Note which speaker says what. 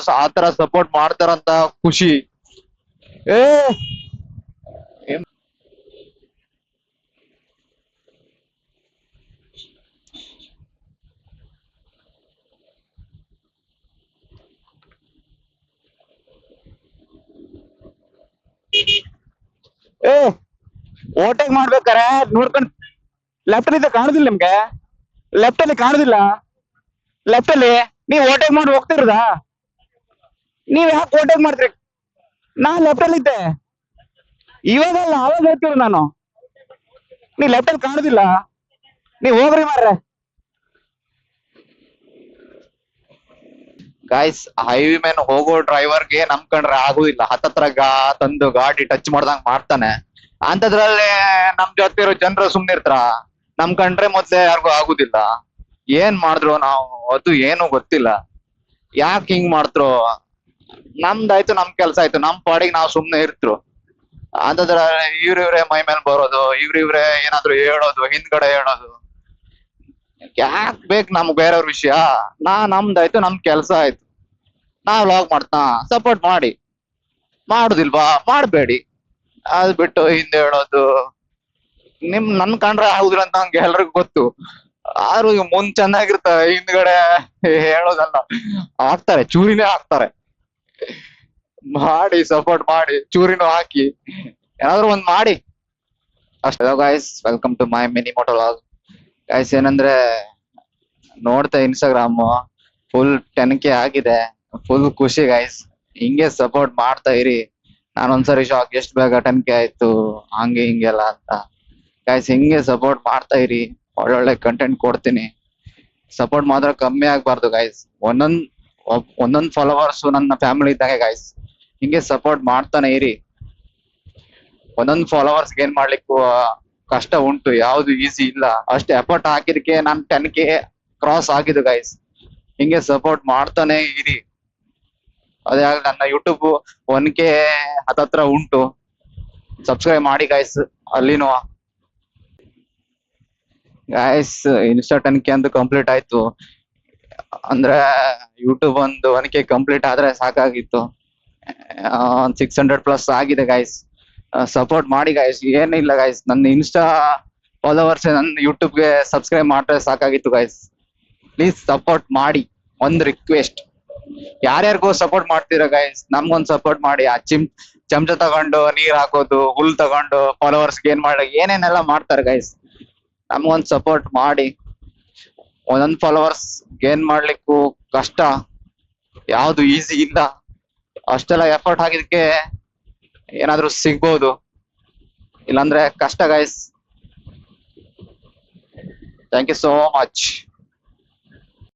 Speaker 1: ಆತರ ಸಪೋರ್ಟ್ ಮಾಡ್ತಾರಂತ ಖುಷಿ. ಏ ಏನ್- ಏ ಓವರ್ಟೇಕ್ ಮಾಡ್ಬೇಕಾರೆ ನೋಡ್ಕೊಂಡ್ ಲೆಫ್ಟ್ ಅಲ್ಲಿ ಕಾಣುದಿಲ್ಲ ನಿಮ್ಗೆ? ಲೆಫ್ಟ್ ಅಲ್ಲಿ ಕಾಣುದಿಲ್ಲ? ಲೆಫ್ಟ್ ಅಲ್ಲಿ ನೀವ್ ಓವರ್ಟೇಕ್ ಮಾಡಿ ಹೋಗ್ತಿರೋದಾ? ನೀವ್ ಯಾಕೆ ಓವರ್ಟೇಕ್ ಮಾಡ್ತೀರಿ? ನಾನ್ ಲೆಫ್ಟ್ ಅಲ್ಲಿ ಇದ್ದೆ. ಇವಾಗಲ್ಲ, ಅವಾಗ ಹೇಳ್ತಿರೋ ನಾನು. ನೀವ್ ಲೆಫ್ಟ್ ಅಲ್ಲಿ ಕಾಣುದಿಲ್ಲ? ನೀವ್ ಹೋಗ್ರಿ ಮಾರ್ರೆ. ಗಾಯ್ಸ್, ಹೈವೇ ಮೇಲೆ ಹೋಗೋ ಡ್ರೈವರ್ಗೆ ನಂಬ್ಕೊಂಡ್ರೆ ಆಗುದಿಲ್ಲ. ಹತ್ತತ್ರ ತಂದು ಗಾಡಿ ಟಚ್ ಮಾಡ್ದಂಗ್ ಮಾಡ್ತಾನೆ. ಅಂತದ್ರಲ್ಲಿ ನಮ್ ಜೊತೆ ಇರೋ ಜನರು ಸುಮ್ನೆ ಇರ್ತಾರ? ನಂಬ್ಕೊಂಡ್ರೆ ಮೊದ್ಲೇ ಯಾರಿಗೂ ಆಗುದಿಲ್ಲ. ಏನ್ ಮಾಡಿದ್ರು ನಾವು ಅದು ಏನು ಗೊತ್ತಿಲ್ಲ. ಯಾಕೆ ಹಿಂಗ್ ಮಾಡ್ತ್ರು? ನಮ್ದಾಯ್ತು, ನಮ್ ಕೆಲ್ಸ ಆಯ್ತು, ನಮ್ ಪಾಡಿಗೆ ನಾವ್ ಸುಮ್ನೆ ಇರ್ತರು. ಅಂತದ್ರ ಇವ್ರಿವ್ರೆ ಮೈ ಮೇಲೆ ಬರೋದು, ಇವ್ರಿವ್ರೆ ಏನಾದ್ರು ಹೇಳೋದು, ಹಿಂದ್ಗಡೆ ಹೇಳೋದು. ಯಾಕ್ ಬೇಕು ನಮ್ಗ್ ಬೇರೆಯವ್ರ ವಿಷಯ? ನಮ್ದಾಯ್ತು, ನಮ್ ಕೆಲ್ಸ ಆಯ್ತು. ನಾವ್ ಲಾಗ್ ಮಾಡ್ತಾ ಸಪೋರ್ಟ್ ಮಾಡಿ. ಮಾಡುದಿಲ್ವಾ? ಮಾಡ್ಬೇಡಿ. ಅದ್ ಬಿಟ್ಟು ಹಿಂದೆ ಹೇಳೋದು, ನನ್ ಕಂಡ್ರೆ ಆಗುದಿಲ್ಲ ಅಂತ ನಂಗೆ ಎಲ್ರಿಗೂ ಗೊತ್ತು. ಆದ್ರೂ ಈಗ ಮುಂದ್ ಚೆನ್ನಾಗಿರ್ತಾರೆ, ಹಿಂದ್ಗಡೆ ಹೇಳೋದಲ್ಲ. ಹಾಕ್ತಾರೆ, ಚೂರಿನೇ ಹಾಕ್ತಾರೆ. ಮಾಡಿ, ಸಪೋರ್ಟ್ ಮಾಡಿ, ಚೂರಿನೂ ಹಾಕಿ, ಏನಾದ್ರು ಒಂದ್ ಮಾಡಿ ಅಷ್ಟೇ. Guys, welcome to my mini moto vlog. Guys, ಏನಂದ್ರೆ ನೋಡ್ತಾ ಇನ್ಸ್ಟಾಗ್ರಾಮ್ ಫುಲ್ 10K ಆಗಿದೆ. ಫುಲ್ ಖುಷಿ ಗೈಸ್. ಹಿಂಗೆ ಸಪೋರ್ಟ್ ಮಾಡ್ತಾ ಇರಿ. ನಾನೊಂದ್ಸರಿ ಶಾಕ್, ಎಷ್ಟು ಬೇಗ 10K ಆಯ್ತು, ಹಂಗೆ ಹಿಂಗೆಲ್ಲ ಅಂತ. ಗೈಸ್, ಹಿಂಗೆ ಸಪೋರ್ಟ್ ಮಾಡ್ತಾ ಇರಿ. ಒಳ್ಳೊಳ್ಳೆ ಕಂಟೆಂಟ್ ಕೊಡ್ತೀನಿ. ಸಪೋರ್ಟ್ ಮಾತ್ರ ಕಮ್ಮಿ ಆಗ್ಬಾರ್ದು ಗೈಸ್. ಒಂದೊಂದ್ ಫಾಲೋವರ್ಸ್ ನನ್ನ ಫ್ಯಾಮಿಲಿ ಇದ್ದಂಗೆ ಗೈಸ್. ಹಿಂಗೆ ಸಪೋರ್ಟ್ ಮಾಡ್ತಾನೆ ಇರಿ. ಒಂದೊಂದ್ ಫಾಲೋವರ್ಸ್ ಗೇನ್ ಮಾಡ್ಲಿಕ್ಕೂ ಕಷ್ಟ ಉಂಟು, ಯಾವ್ದು ಈಸಿ ಇಲ್ಲ. ಅಷ್ಟು ಎಫರ್ಟ್ ಹಾಕಿದಕ್ಕೆ ನಾನ್ 10K ಕ್ರಾಸ್ ಆಗಿದ್ದು ಗೈಸ್. ಹಿಂಗೆ ಸಪೋರ್ಟ್ ಮಾಡ್ತಾನೆ ಇರಿ. ಅದೇ ನನ್ನ ಯೂಟ್ಯೂಬ್ 1K ಹತ್ತತ್ರ ಉಂಟು. ಸಬ್ಸ್ಕ್ರೈಬ್ ಮಾಡಿ ಗೈಸ್. ಅಲ್ಲಿನೂ ಗೈಸ್, ಇನ್ಸ್ಟಾ 10K ಅಂತ ಕಂಪ್ಲೀಟ್ ಆಯ್ತು. ಅಂದ್ರೆ ಯೂಟ್ಯೂಬ್ ಒಂದು 1K ಕಂಪ್ಲೀಟ್ ಆದ್ರೆ ಸಾಕಾಗಿತ್ತು. 600+ ಆಗಿದೆ ಗೈಸ್. ಸಪೋರ್ಟ್ ಮಾಡಿ ಗೈಸ್. ಏನಿಲ್ಲ ಗೈಸ್, ನನ್ನ ಇನ್ಸ್ಟಾ ಫಾಲೋವರ್ಸ್ ನನ್ನ ಯೂಟ್ಯೂಬ್ಗೆ ಸಬ್ಸ್ಕ್ರೈಬ್ ಮಾಡ್ರೆ ಸಾಕಾಗಿತ್ತು ಗೈಸ್. ಪ್ಲೀಸ್ ಸಪೋರ್ಟ್ ಮಾಡಿ. ಒಂದ್ ರಿಕ್ವೆಸ್ಟ್, ಯಾರ್ಯಾರಿಗೋ ಸಪೋರ್ಟ್ ಮಾಡ್ತೀರಾ ಗೈಸ್, ನಮ್ಗೊಂದ್ ಸಪೋರ್ಟ್ ಮಾಡಿ. ಆ ಚಮಚ ತಗೊಂಡು ನೀರ್ ಹಾಕೋದು, ಹುಲ್ ತಗೊಂಡು ಫಾಲೋವರ್ಸ್ ಗೇನ್ ಮಾಡಿ ಏನೇನೆಲ್ಲ ಮಾಡ್ತಾರೆ ಗೈಸ್. ನಮ್ಗೊಂದ್ ಸಪೋರ್ಟ್ ಮಾಡಿ. ಒಂದೊಂದ್ ಫಾಲೋವರ್ಸ್ ಗೇನ್ ಮಾಡ್ಲಿಕ್ಕೂ ಕಷ್ಟ, ಯಾವ್ದು ಈಸಿ ಇಲ್ಲ. ಅಷ್ಟೆಲ್ಲ ಎಫರ್ಟ್ ಹಾಕಿದಕ್ಕೆ ಏನಾದ್ರೂ ಸಿಗ್ಬೋದು, ಇಲ್ಲಾಂದ್ರೆ ಕಷ್ಟ guys. Thank you so much.